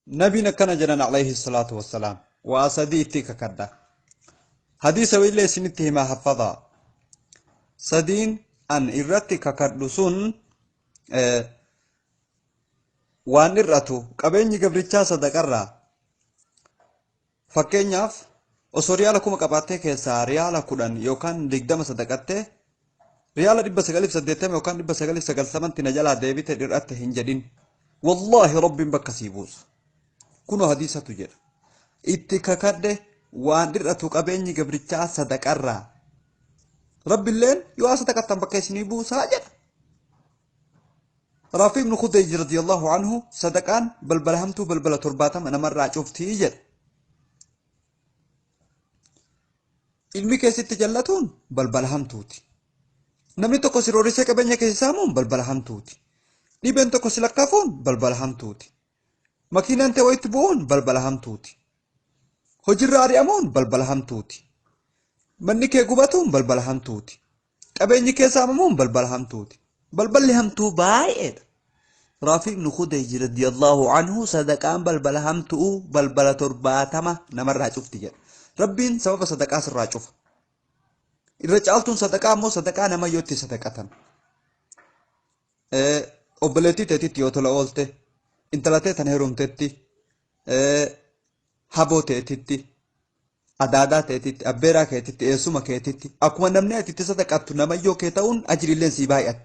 نبينا كان جنان عليه الصلاة والسلام وأصديتك كدا حديث ويلي سنته ما حفظا سدين أن إرتك كردسون وان إرتو قبيني قبرتشا صدقرا فكينياف osoo riyaala kuma qabaatee keessaa riyaala 10 yookaan 20 sadaqattee riyaala 980 yookaan 990 na jalaa deebite dhir'atte hin jedhin wallaahi rabbiin bakka sii buusa kunoo hadiisatu jedha itti kakadhe waan dhir'atu qabeenyi gabrichaa sadaqarraa rabbiilleen yoo sadaqattan bakka isinii buusaa jedha رافي بن خديج رضي الله عنه صدقان بلبلهمتو بلبل ترباتم أنا مرة شفتي جد ilmi keessatti jallatuun balbala hamtuuti. Namni tokko si roorisee qabeenya keessa saamuun balbala hamtuuti. Dhibeen tokko si lakkaafuun balbala hamtuuti. Makiinaan ta'e wayitti bu'uun balbala hamtuuti. Hojiirra ari'amuun balbala hamtuuti. Manni kee gubatuun balbala hamtuuti. Qabeenyi kee saamamuun balbala hamtuuti. Balballi hamtuu baay'eedha. Raafiq ibn Khudayj radiyallahu anhu sadaqaan balbala hamtuu balbala 70 namarraa cufti jedha. Rabbiin sababa sadaqaa sirraa cufa. Irra caaltuun sadaqaa immoo sadaqaa nama yoo itti sadaqatan. Obboleettii teetitti yoo tola oolte, intala teetan heerumtetti, haboo teetitti, adaadaa teetitti, abbeeraa keetitti, eessuma keetitti, akkuma namni ati itti sadaqattu nama yoo kee ta'uun ajiriilleen sii baay'ata.